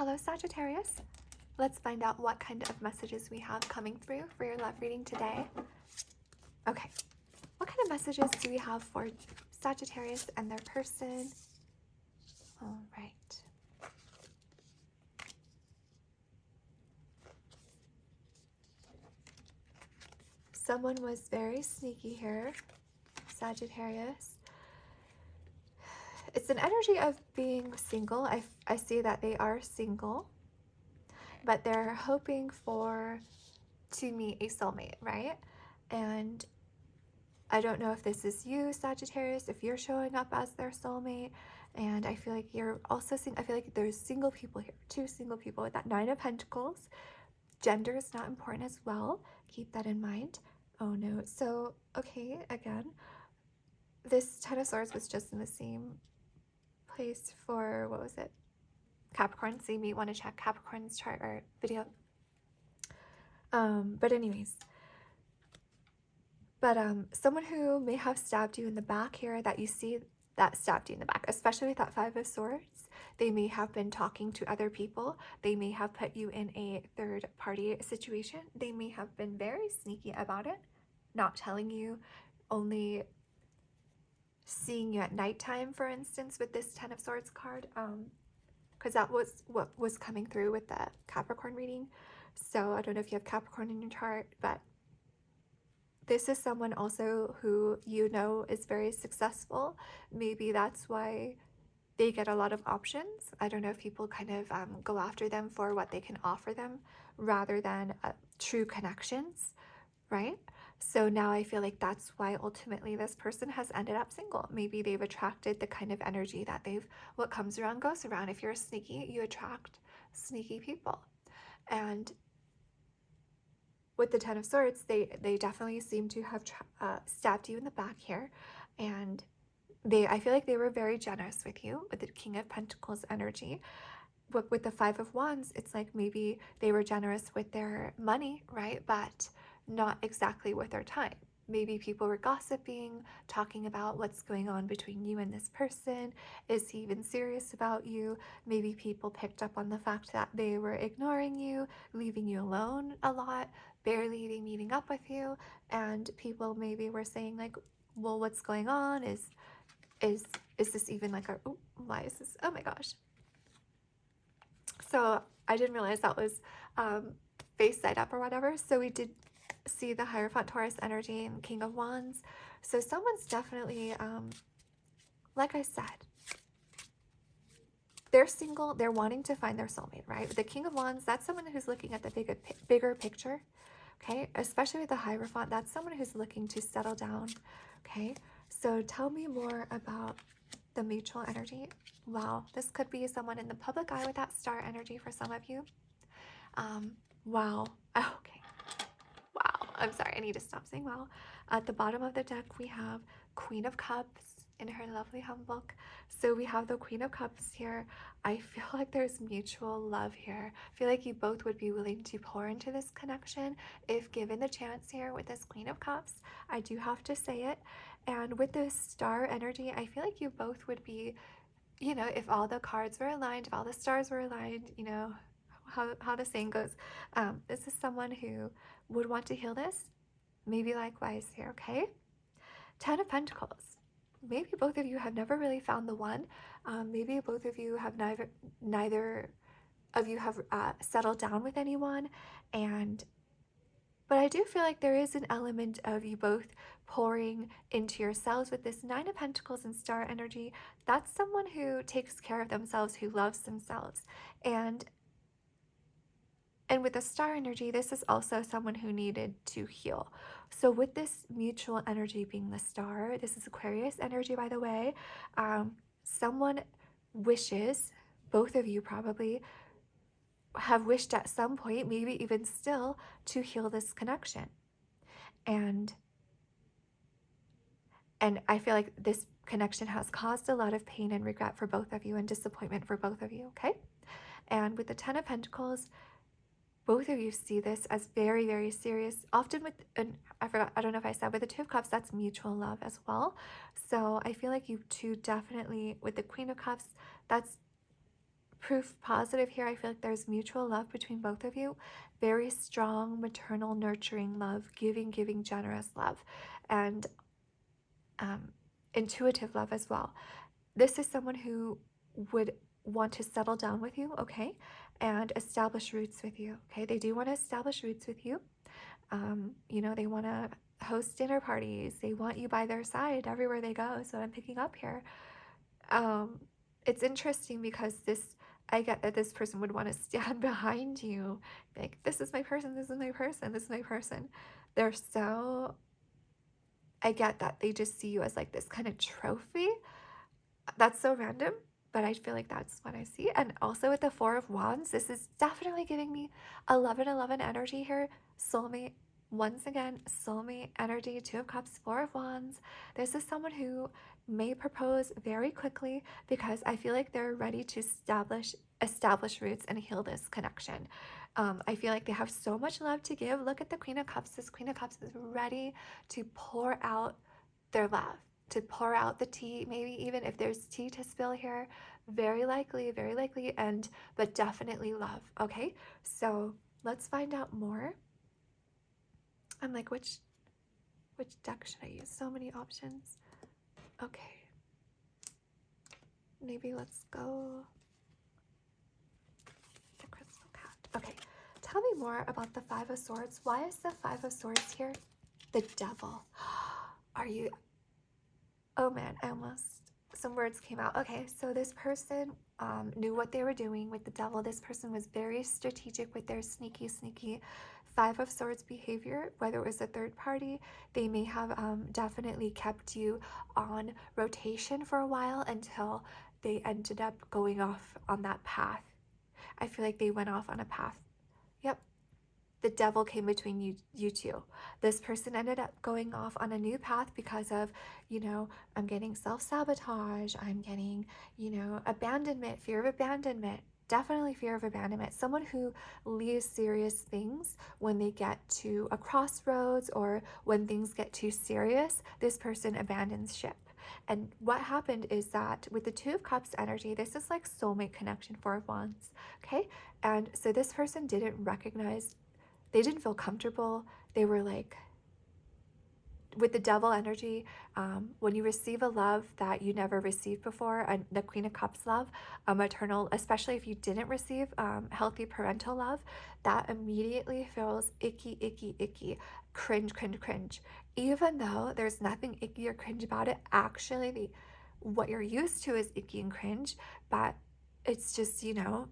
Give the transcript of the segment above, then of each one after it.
Hello, Sagittarius. Let's find out what kind of messages we have coming through for your love reading today. Okay, what kind of messages do we have for Sagittarius and their person? All right. Someone was very sneaky here, Sagittarius. It's an energy of being single. I see that they are single, but they're hoping to meet a soulmate, right? And I don't know if this is you, Sagittarius, if you're showing up as their soulmate. And I feel like you're also seeing, I feel like there's single people here, two single people with that Nine of Pentacles. Gender is not important as well. Keep that in mind. Oh no. So, okay, again, this Ten of Swords was just in the same place for, what was it? Capricorn. So you may want to check Capricorn's chart or video. But anyways, someone who may have stabbed you in the back here, that you see that stabbed you in the back, especially with that Five of Swords. They may have been talking to other people. They may have put you in a third party situation. They may have been very sneaky about it, not telling you, only seeing you at nighttime, for instance, with this Ten of Swords card, because that was what was coming through with the Capricorn reading. So I don't know if you have Capricorn in your chart, but this is someone also who you know is very successful. Maybe that's why they get a lot of options. I don't know if people kind of go after them for what they can offer them rather than true connections, right? So now I feel like that's why ultimately this person has ended up single. Maybe they've attracted the kind of energy that what comes around goes around. If you're sneaky, you attract sneaky people. And with the Ten of Swords, they definitely seem to have stabbed you in the back here. And I feel like they were very generous with you with the King of Pentacles energy. With the Five of Wands, it's like maybe they were generous with their money, right? But not exactly with their time. Maybe people were gossiping, talking about what's going on between you and this person. Is he even serious about you? Maybe people picked up on the fact that they were ignoring you, leaving you alone a lot, barely even meeting up with you. And people maybe were saying like, well, what's going on? Is this even like oh, why is this? Oh my gosh. So I didn't realize that was face side up or whatever. So we did see the Hierophant Taurus energy and King of Wands. So someone's definitely, like I said, they're single, they're wanting to find their soulmate, right? The King of Wands, that's someone who's looking at the bigger picture, okay? Especially with the Hierophant, that's someone who's looking to settle down, okay? So tell me more about the mutual energy. Wow, this could be someone in the public eye with that star energy for some of you. Wow, okay. Wow, I'm sorry, I need to stop saying wow. At the bottom of the deck, we have Queen of Cups in her lovely home book. So we have the Queen of Cups here. I feel like there's mutual love here. I feel like you both would be willing to pour into this connection if given the chance here with this Queen of Cups. I do have to say it. And with this star energy, I feel like you both would be, you know, if all the cards were aligned, if all the stars were aligned, you know, how the saying goes, this is someone who would want to heal this. Maybe likewise here, okay? Ten of Pentacles. Maybe both of you have never really found the one. Maybe both of you have neither of you have settled down with anyone. But I do feel like there is an element of you both pouring into yourselves with this Nine of Pentacles and star energy. That's someone who takes care of themselves, who loves themselves. And with the star energy, this is also someone who needed to heal. So with this mutual energy being the star, this is Aquarius energy, by the way, someone wishes, both of you probably have wished at some point, maybe even still, to heal this connection. And I feel like this connection has caused a lot of pain and regret for both of you and disappointment for both of you, okay? And with the Ten of Pentacles, both of you see this as very, very serious. Often with, and I don't know if I said, with the Two of Cups, that's mutual love as well. So I feel like you two definitely, with the Queen of Cups, that's proof positive here. I feel like there's mutual love between both of you. Very strong, maternal, nurturing love, giving, generous love, and intuitive love as well. This is someone who would want to settle down with you, okay, and establish roots with you, okay? They do want to establish roots with you. You know, they want to host dinner parties. They want you by their side everywhere they go. So I'm picking up here. It's interesting because I get that this person would want to stand behind you. Like, this is my person, this is my person, this is my person. I get that they just see you as like this kind of trophy. That's so random, but I feel like that's what I see. And also with the Four of Wands, this is definitely giving me 11-11 energy here. Soulmate, once again, soulmate energy, Two of Cups, Four of Wands. This is someone who may propose very quickly because I feel like they're ready to establish roots and heal this connection. I feel like they have so much love to give. Look at the Queen of Cups. This Queen of Cups is ready to pour out their love, to pour out the tea, maybe even if there's tea to spill here, very likely, but definitely love, okay? So let's find out more. I'm like, which deck should I use? So many options. Okay. Maybe let's go the Crystal Cat. Okay, tell me more about the Five of Swords. Why is the Five of Swords here? The Devil. Are you... Oh man, some words came out. Okay, so this person knew what they were doing with the Devil. This person was very strategic with their sneaky Five of Swords behavior, whether it was a third party. They may have definitely kept you on rotation for a while until they ended up going off on that path. I feel like they went off on a path. Yep. The Devil came between you two. This person ended up going off on a new path because of, you know, I'm getting self-sabotage. I'm getting, you know, abandonment, fear of abandonment. Definitely fear of abandonment. Someone who leaves serious things when they get to a crossroads or when things get too serious, this person abandons ship. And what happened is that with the Two of Cups energy, this is like soulmate connection, Four of Wands, okay? And so this person didn't recognize, they didn't feel comfortable. They were like, with the Devil energy, when you receive a love that you never received before, and the Queen of Cups love, maternal, especially if you didn't receive healthy parental love, that immediately feels icky, cringe. Even though there's nothing icky or cringe about it, actually what you're used to is icky and cringe, but it's just, you know,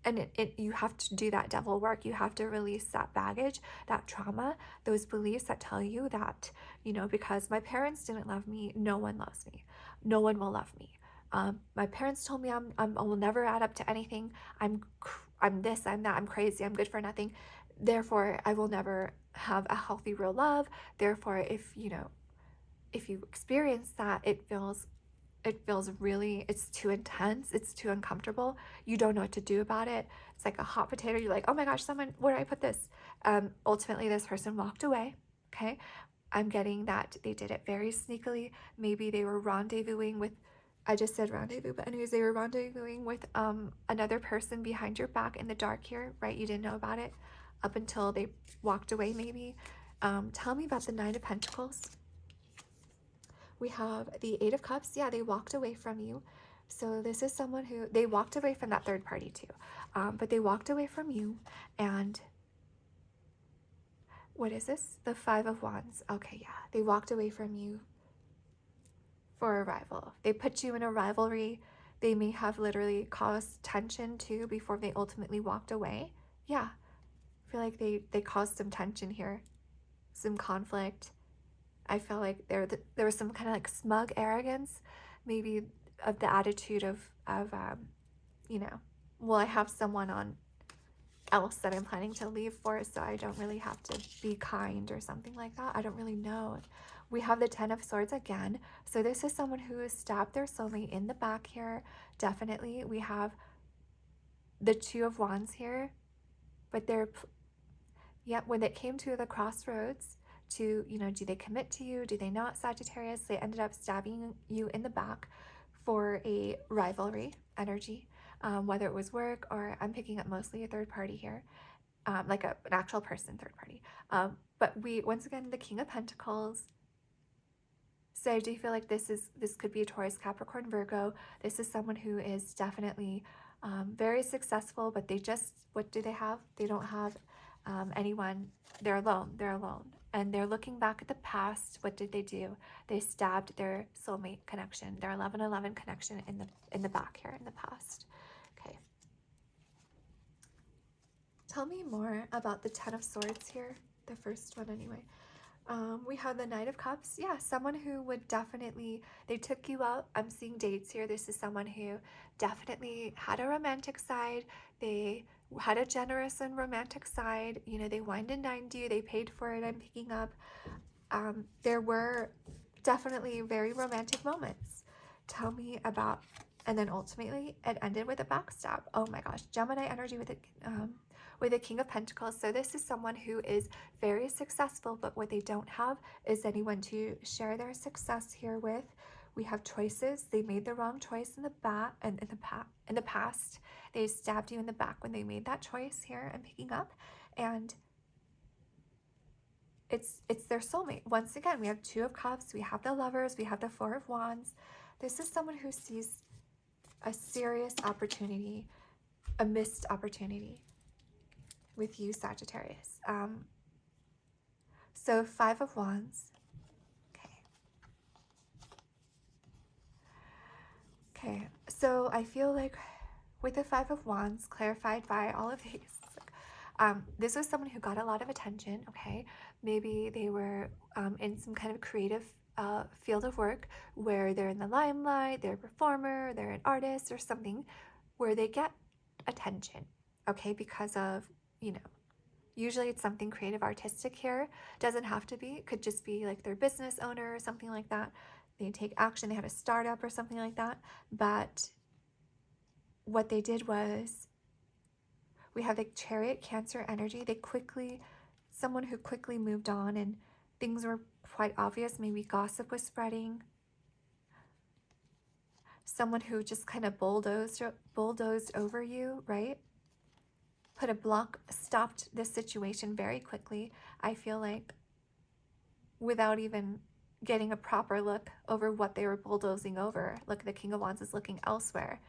and you have to do that devil work. You have to release that baggage, that trauma, those beliefs that tell you that, you know, because my parents didn't love me, no one loves me. No one will love me. My parents told me I will never add up to anything. I'm this, I'm that, I'm crazy, I'm good for nothing. Therefore, I will never have a healthy, real love. Therefore, if you experience that, it feels really, it's too intense, it's too uncomfortable, you don't know what to do about it. It's like a hot potato. You're like, oh my gosh, someone, where did I put this? Ultimately, this person walked away, okay? I'm getting that they did it very sneakily. Maybe they were rendezvousing with, I just said rendezvous, but anyways, they were rendezvousing with another person behind your back in the dark here, right? You didn't know about it up until they walked away, maybe. Tell me about the Nine of Pentacles. We have the Eight of Cups. Yeah, they walked away from you. So this is someone who, they walked away from that third party too. But they walked away from you. And what is this? The Five of Wands. Okay, yeah. They walked away from you for a rival. They put you in a rivalry. They may have literally caused tension too before they ultimately walked away. Yeah. I feel like they caused some tension here. Some conflict. I felt like there was some kind of like smug arrogance, maybe of the attitude of you know, well, I have someone else that I'm planning to leave for, so I don't really have to be kind or something like that. I don't really know. We have the Ten of Swords again. So this is someone who has stabbed their soulmate in the back here. Definitely. We have the Two of Wands here, but when it came to the crossroads, to, you know, do they commit to you? Do they not, Sagittarius? They ended up stabbing you in the back for a rivalry energy. whether it was work or I'm picking up mostly a third party here, like an actual person, third party. But once again, the King of Pentacles. So I do feel like this could be a Taurus, Capricorn, Virgo. This is someone who is definitely very successful, but what do they have? They don't have anyone. They're alone. They're alone. And they're looking back at the past. What did they do? They stabbed their soulmate connection, their 1111 connection in the back here in the past. Okay. Tell me more about the Ten of Swords here. The first one anyway. We have the Knight of Cups. Yeah, someone who would definitely, they took you out. I'm seeing dates here. This is someone who definitely had a romantic side. They had a generous and romantic side. You know, they wined and dined you. They paid for it. I'm picking up. There were definitely very romantic moments. Tell me about, and then ultimately it ended with a backstab. Oh my gosh, Gemini energy with a King of Pentacles. So this is someone who is very successful, but what they don't have is anyone to share their success here with. We have choices. They made the wrong choice in the past. They stabbed you in the back when they made that choice here. I'm picking up, and it's their soulmate. Once again, we have Two of Cups. We have the Lovers. We have the Four of Wands. This is someone who sees a serious opportunity, a missed opportunity with you, Sagittarius. So Five of Wands. Okay, so I feel like with the Five of Wands, clarified by all of these, this was someone who got a lot of attention, okay? Maybe they were in some kind of creative field of work where they're in the limelight, they're a performer, they're an artist or something, where they get attention, okay? Because of, you know, usually it's something creative, artistic here. Doesn't have to be. It could just be like their business owner or something like that. They take action. They had a startup or something like that. But what they did was, we have the Chariot, Cancer energy. Someone who quickly moved on, and things were quite obvious. Maybe gossip was spreading. Someone who just kind of bulldozed over you, right? Stopped this situation very quickly. I feel like without even getting a proper look over what they were bulldozing over. Look, the King of Wands is looking elsewhere.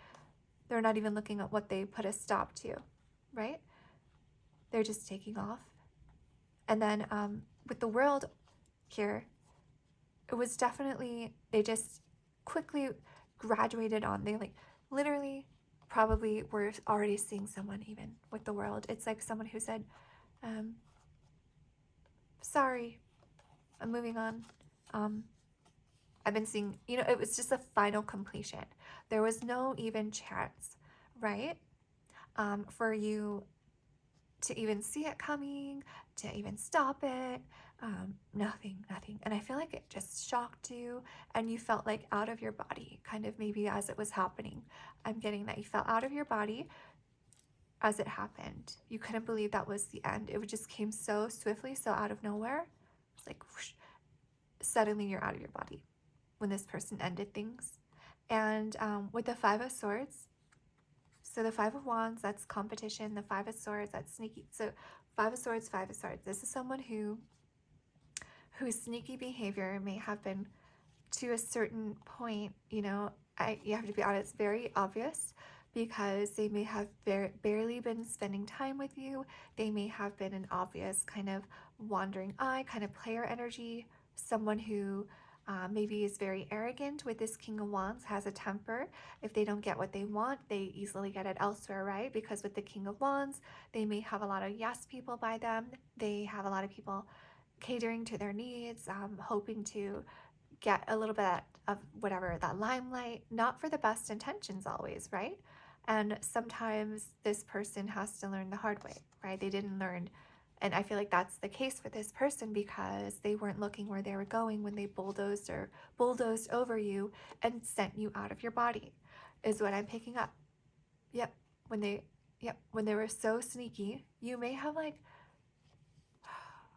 They're not even looking at what they put a stop to, right? They're just taking off. And then with the World here, it was definitely, they just quickly graduated on. They like literally probably were already seeing someone even with the World. It's like someone who said, sorry, I'm moving on. I've been seeing, you know, it was just a final completion. There was no even chance, right? For you to even see it coming, to even stop it. Nothing. And I feel like it just shocked you, and you felt like out of your body, kind of maybe as it was happening. I'm getting that you felt out of your body as it happened. You couldn't believe that was the end. It just came so swiftly, so out of nowhere. It's like, whoosh, suddenly you're out of your body when this person ended things. And with the Five of Swords, so the Five of Wands, that's competition. The Five of Swords, that's sneaky. So Five of Swords, Five of Swords. This is someone whose sneaky behavior may have been, to a certain point, you know, you have to be honest, very obvious, because they may have barely been spending time with you. They may have been an obvious kind of wandering eye, kind of player energy, someone who maybe is very arrogant with this King of Wands, has a temper. If they don't get what they want, they easily get it elsewhere, right? Because with the King of Wands, they may have a lot of yes people by them. They have a lot of people catering to their needs, hoping to get a little bit of whatever, that limelight, not for the best intentions always, right? And sometimes this person has to learn the hard way, right? They didn't learn. And I feel like that's the case with this person, because they weren't looking where they were going when they bulldozed over you and sent you out of your body, is what I'm picking up. Yep. When they were so sneaky, you may have like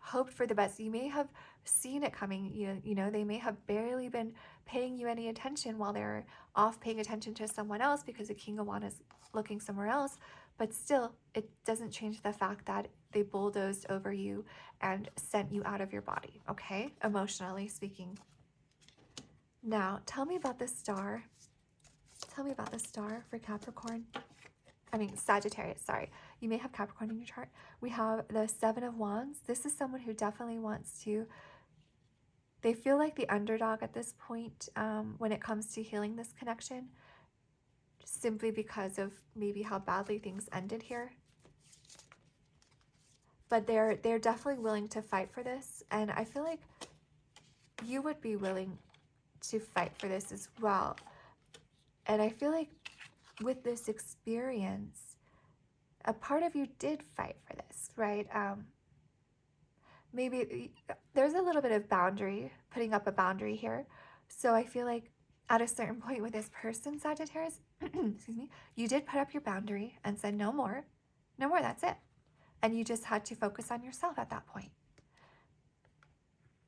hoped for the best. You may have seen it coming. You know, they may have barely been paying you any attention while they're off paying attention to someone else because the King of Wands is looking somewhere else. But still, it doesn't change the fact that they bulldozed over you and sent you out of your body, okay? Emotionally speaking. Now, tell me about the star. Tell me about the star for Capricorn. I mean, Sagittarius, sorry. You may have Capricorn in your chart. We have the Seven of Wands. This is someone who definitely wants to, they feel like the underdog at this point when it comes to healing this connection, simply because of maybe how badly things ended here. But they're definitely willing to fight for this. And I feel like you would be willing to fight for this as well. And I feel like with this experience, a part of you did fight for this, right? Maybe there's a little bit of boundary, putting up a boundary here. So I feel like at a certain point with this person, Sagittarius, excuse me, you did put up your boundary and said no more, that's it. And you just had to focus on yourself at that point.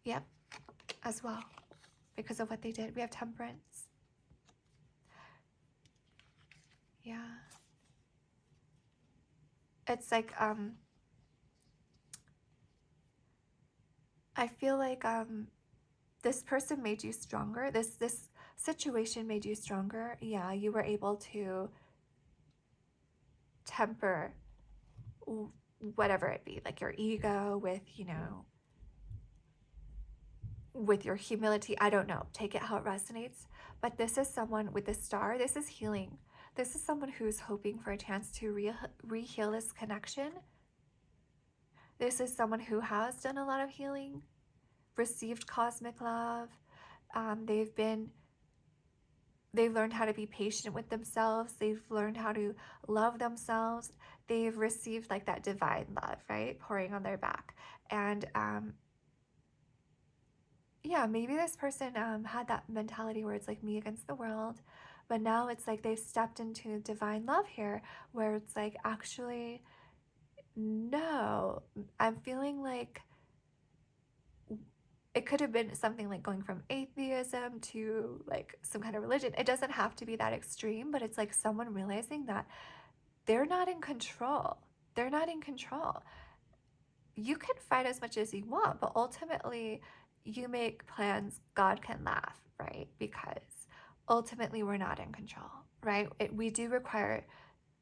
Yep, as well, because of what they did. We have Temperance. Yeah. It's like, I feel like this person made you stronger. This situation made you stronger. Yeah, you were able to temper whatever it be, like your ego with, you know, with your humility. I don't know. Take it how it resonates. But this is someone with the star. This is healing. This is someone who's hoping for a chance to re-heal this connection. This is someone who has done a lot of healing, received cosmic love. They've learned how to be patient with themselves. They've learned how to love themselves. They've received like that divine love, right? Pouring on their back. And yeah, maybe this person had that mentality where it's like me against the world. But now it's like they've stepped into divine love here, where it's like, actually, no, I'm feeling like it could have been something like going from atheism to like some kind of religion. It doesn't have to be that extreme, but it's like someone realizing that they're not in control. They're not in control. You can fight as much as you want, but ultimately you make plans, God can laugh, right? Because ultimately we're not in control, right? We do require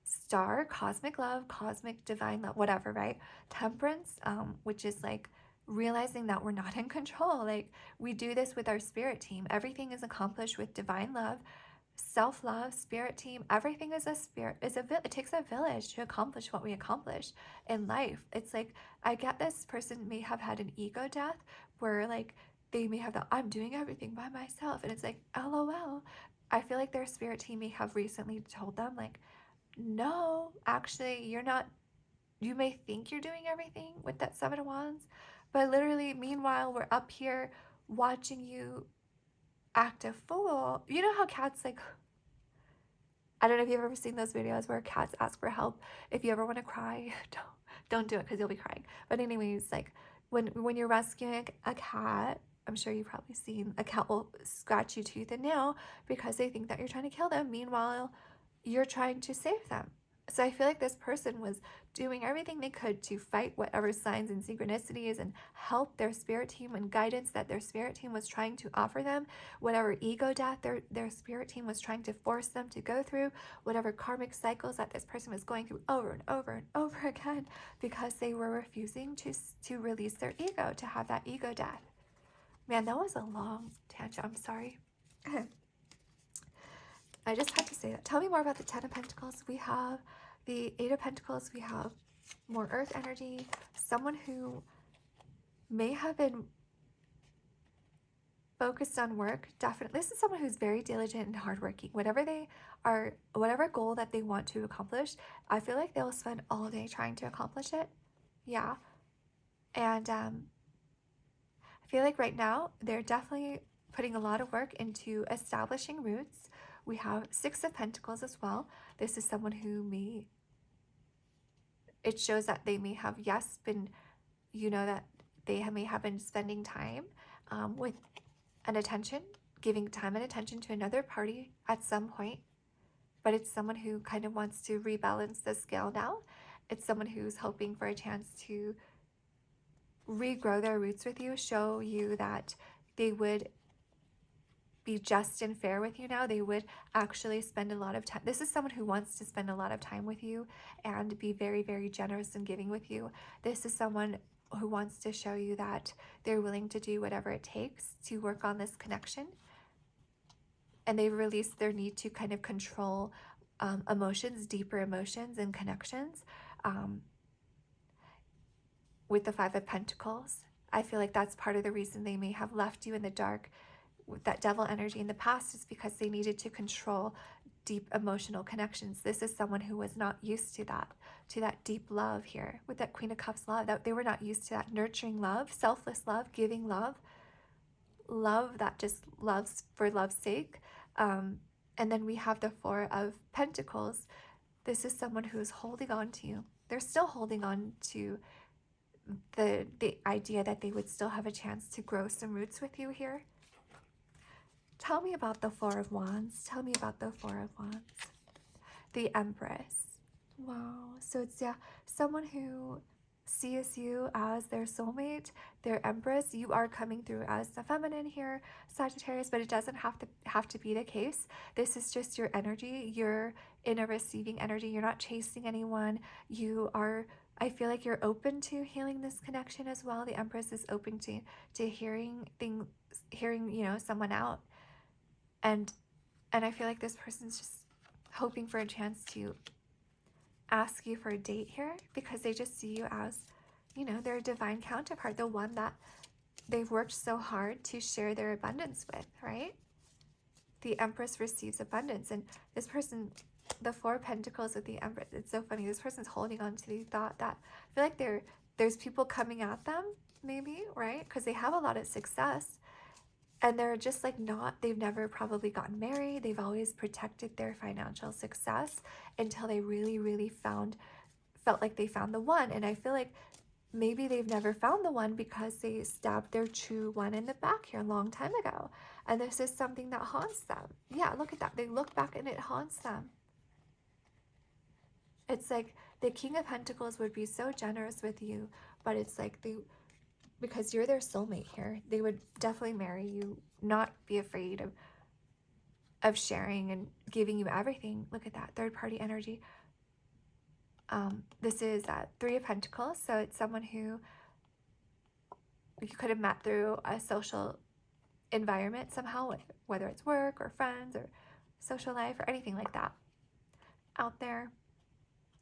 star, cosmic love, cosmic divine love, whatever, right? Temperance, which is like realizing that we're not in control. Like, we do this with our spirit team. Everything is accomplished with divine love, self-love, spirit team. Everything is it takes a village to accomplish what we accomplish in life. It's like, I get this person may have had an ego death where like they may have the I'm doing everything by myself, and it's like, LOL. I feel like their spirit team may have recently told them like, no, actually, you're not. You may think you're doing everything with that Seven of Wands, but literally, meanwhile, we're up here watching you act a fool. You know how cats, like, I don't know if you've ever seen those videos where cats ask for help. If you ever want to cry, don't do it because you'll be crying. But anyways, like, when you're rescuing a cat, I'm sure you've probably seen a cat will scratch you tooth and nail because they think that you're trying to kill them. Meanwhile, you're trying to save them. So I feel like this person was doing everything they could to fight whatever signs and synchronicities and help their spirit team and guidance that their spirit team was trying to offer them, whatever ego death their spirit team was trying to force them to go through, whatever karmic cycles that this person was going through over and over and over again, because they were refusing to release their ego, to have that ego death. Man, that was a long tangent. I'm sorry. I just had to say that. Tell me more about the Ten of Pentacles. We have the Eight of Pentacles. We have more earth energy. Someone who may have been focused on work. Definitely. This is someone who's very diligent and hardworking. Whatever goal that they want to accomplish, I feel like they'll spend all day trying to accomplish it. Yeah. And I feel like right now they're definitely putting a lot of work into establishing roots. We have Six of Pentacles as well. This is someone who it shows that they may have, yes, been, you know, that they may have been spending time with an attention, giving time and attention to another party at some point, but it's someone who kind of wants to rebalance the scale now. It's someone who's hoping for a chance to regrow their roots with you, show you that they would be just and fair with you now. They would actually spend a lot of time. This is someone who wants to spend a lot of time with you and be very, very generous and giving with you. This is someone who wants to show you that they're willing to do whatever it takes to work on this connection. And they've released their need to kind of control emotions, deeper emotions and connections. With the Five of Pentacles, I feel like that's part of the reason they may have left you in the dark with that devil energy in the past, is because they needed to control deep emotional connections. This is someone who was not used to that deep love here with that Queen of Cups love. That they were not used to that nurturing love, selfless love, giving love that just loves for love's sake. And then we have the Four of Pentacles. This is someone who is holding on to you. They're still holding on to the idea that they would still have a chance to grow some roots with you here. Tell me about the Four of Wands. Tell me about the Four of Wands. The Empress. Wow. So it's, yeah, someone who sees you as their soulmate, their Empress. You are coming through as the feminine here, Sagittarius, but it doesn't have to be the case. This is just your energy. You're in a receiving energy. You're not chasing anyone. You are, I feel like you're open to healing this connection as well. The Empress is open to hearing things, hearing, someone out. And I feel like this person's just hoping for a chance to ask you for a date here, because they just see you as, their divine counterpart, the one that they've worked so hard to share their abundance with, right? The Empress receives abundance, and this person, the Four of Pentacles with the Empress, it's so funny. This person's holding on to the thought that, I feel like there's people coming at them, maybe, right? Because they have a lot of success. And they're just like they've never probably gotten married. They've always protected their financial success until they really, really felt like they found the one. And I feel like maybe they've never found the one because they stabbed their true one in the back here a long time ago. And this is something that haunts them. Yeah, look at that. They look back and it haunts them. It's like the King of Pentacles would be so generous with you, but it's like because you're their soulmate here, they would definitely marry you, not be afraid of sharing and giving you everything. Look at that, third party energy. This is Three of Pentacles, so it's someone who you could have met through a social environment somehow, whether it's work or friends or social life or anything like that. Out there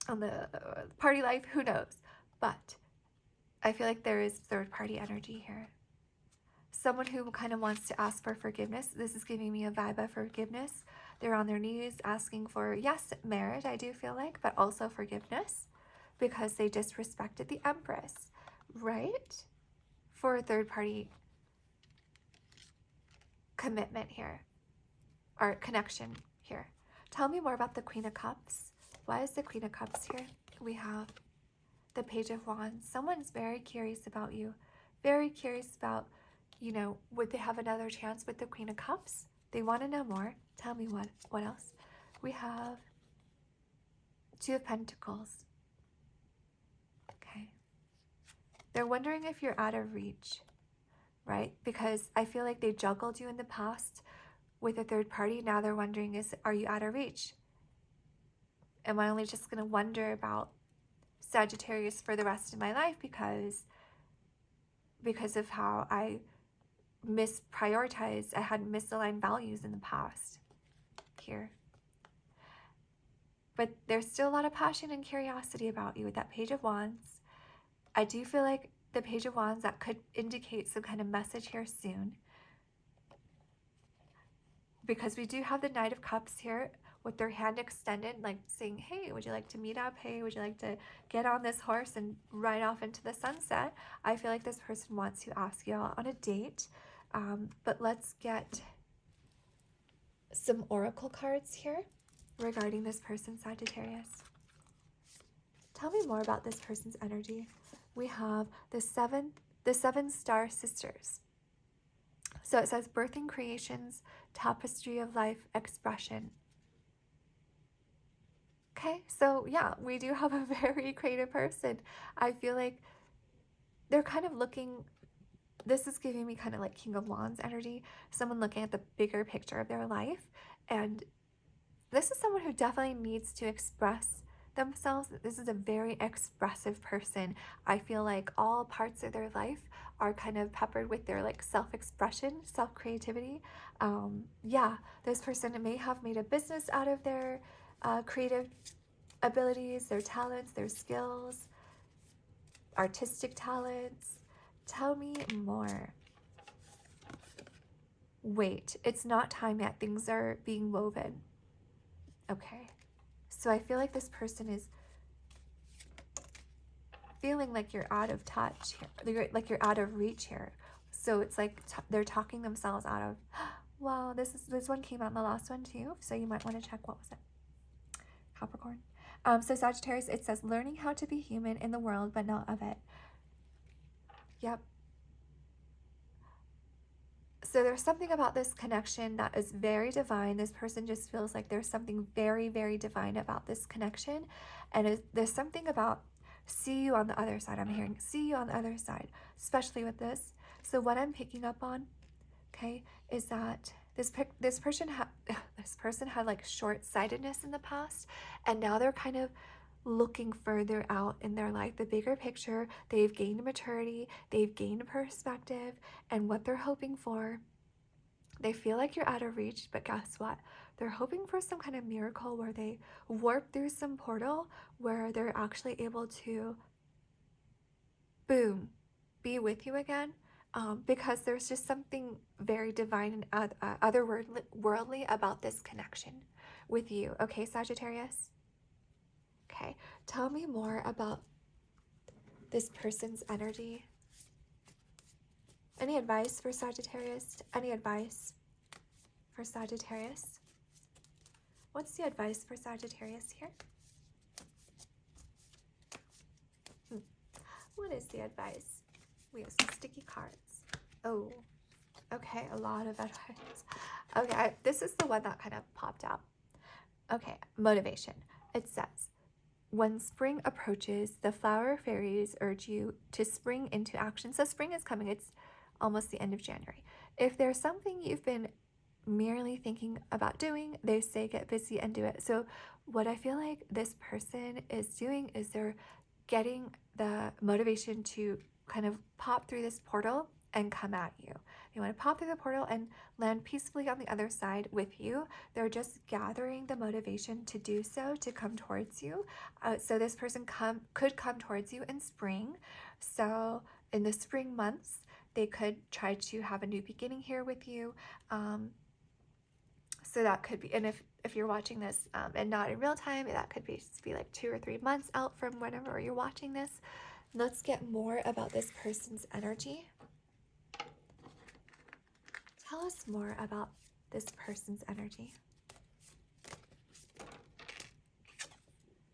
on the party life, who knows? But I feel like there is third party energy here. Someone who kind of wants to ask for forgiveness. This is giving me a vibe of forgiveness. They're on their knees asking for, yes, marriage, I do feel like, but also forgiveness because they disrespected the Empress, right? For a third party commitment here, or connection here. Tell me more about the Queen of Cups. Why is the Queen of Cups here? We have the Page of Wands. Someone's very curious about you. Very curious about, would they have another chance with the Queen of Cups? They want to know more. Tell me what else? We have Two of Pentacles. Okay. They're wondering if you're out of reach, right? Because I feel like they juggled you in the past with a third party. Now they're wondering, are you out of reach? Am I only just going to wonder about Sagittarius for the rest of my life because of how I misprioritized, I had misaligned values in the past here. But there's still a lot of passion and curiosity about you with that Page of Wands. I do feel like the Page of Wands, that could indicate some kind of message here soon, because we do have the Knight of Cups here with their hand extended, like saying, hey, would you like to meet up? Hey, would you like to get on this horse and ride off into the sunset? I feel like this person wants to ask you out on a date. But let's get some oracle cards here regarding this person, Sagittarius. Tell me more about this person's energy. We have the seven star sisters. So it says birthing creations, tapestry of life, expression. Okay, so yeah, we do have a very creative person. I feel like they're kind of looking, this is giving me kind of like King of Wands energy, someone looking at the bigger picture of their life. And this is someone who definitely needs to express themselves. This is a very expressive person. I feel like all parts of their life are kind of peppered with their like self-expression, self-creativity. Yeah, this person may have made a business out of their creative abilities, their talents, their skills, artistic talents. Tell me more. Wait, it's not time yet. Things are being woven. Okay. So I feel like this person is feeling like you're out of touch here, like you're out of reach here. So it's like they're talking themselves out of, wow, this one came out in the last one too. So you might want to check, what was it? Capricorn. So Sagittarius, it says learning how to be human in the world, but not of it. Yep. So there's something about this connection that is very divine. This person just feels like there's something very, very divine about this connection. And there's something about see you on the other side. I'm hearing see you on the other side, especially with this. So what I'm picking up on, okay, is that this person had like short-sightedness in the past, and now they're kind of looking further out in their life, the bigger picture. They've gained maturity, they've gained perspective, and what they're hoping for, they feel like you're out of reach, but guess what? They're hoping for some kind of miracle where they warp through some portal where they're actually able to, boom, be with you again. Because there's just something very divine and otherworldly about this connection with you. Okay, Sagittarius? Okay, tell me more about this person's energy. Any advice for Sagittarius? Any advice for Sagittarius? What's the advice for Sagittarius here? What is the advice? We have some sticky cards. Oh, okay, a lot of advice. Okay, this is the one that kind of popped out. Okay, motivation. It says, when spring approaches, the flower fairies urge you to spring into action. So spring is coming. It's almost the end of January. If there's something you've been merely thinking about doing, they say get busy and do it. So what I feel like this person is doing is they're getting the motivation to kind of pop through this portal and come at you. They want to pop through the portal and land peacefully on the other side with you. They're just gathering the motivation to do so, to come towards you. So this person could come towards you in spring. So in the spring months, they could try to have a new beginning here with you. So that could be, and if you're watching this and not in real time, that could be like 2 or 3 months out from whenever you're watching this. Let's get more about this person's energy. Tell us more about this person's energy.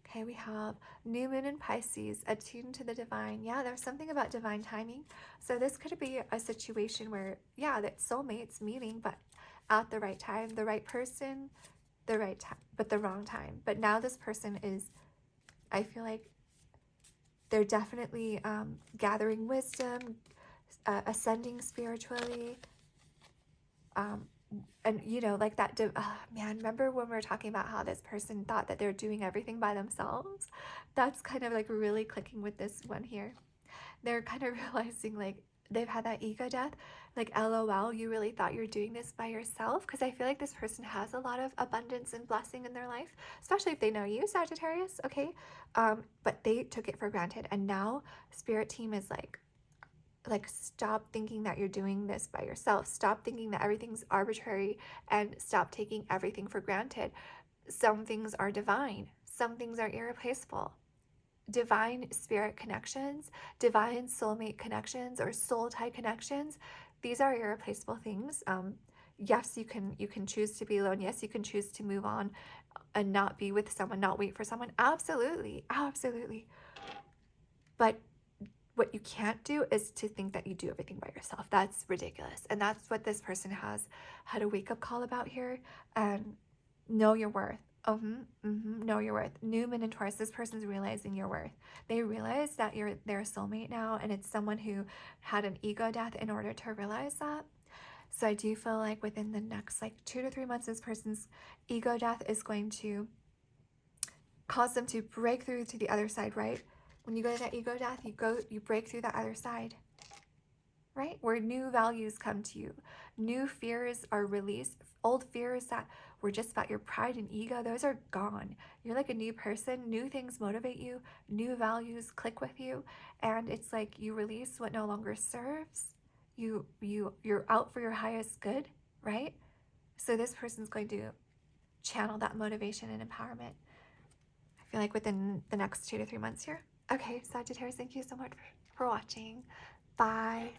Okay, we have new moon in Pisces, attuned to the divine. Yeah, there's something about divine timing. So this could be a situation where, yeah, that soulmates meeting, but at the right time, the right person, the right time, but the wrong time. But now this person is, I feel like they're definitely gathering wisdom, ascending spiritually. And you know, like that, man, remember when we were talking about how this person thought that they're doing everything by themselves? That's kind of like really clicking with this one here. They're kind of realizing like they've had that ego death, like LOL, you really thought you're doing this by yourself? Because I feel like this person has a lot of abundance and blessing in their life, especially if they know you, Sagittarius, okay? But they took it for granted, and now spirit team is like stop thinking that you're doing this by yourself. Stop thinking that everything's arbitrary, and stop taking everything for granted. Some things are divine, some things are irreplaceable. Divine spirit connections, divine soulmate connections, or soul tie connections, these are irreplaceable things. Yes, you can choose to be alone. Yes, you can choose to move on and not be with someone, not wait for someone. Absolutely, absolutely. But what you can't do is to think that you do everything by yourself. That's ridiculous. And that's what this person has had a wake-up call about here. And know your worth. Know your worth. New Moon and Taurus, this person's realizing your worth. They realize that you're their soulmate now, and it's someone who had an ego death in order to realize that. So I do feel like within the next like 2 to 3 months, this person's ego death is going to cause them to break through to the other side, right? When you go to that ego death, you break through that other side, right? Where new values come to you. New fears are released. Old fears that were just about your pride and ego, those are gone. You're like a new person. New things motivate you. New values click with you. And it's like you release what no longer serves. You're out for your highest good, right? So this person's going to channel that motivation and empowerment, I feel like within the next 2 to 3 months here. Okay, Sagittarius, thank you so much for watching. Bye.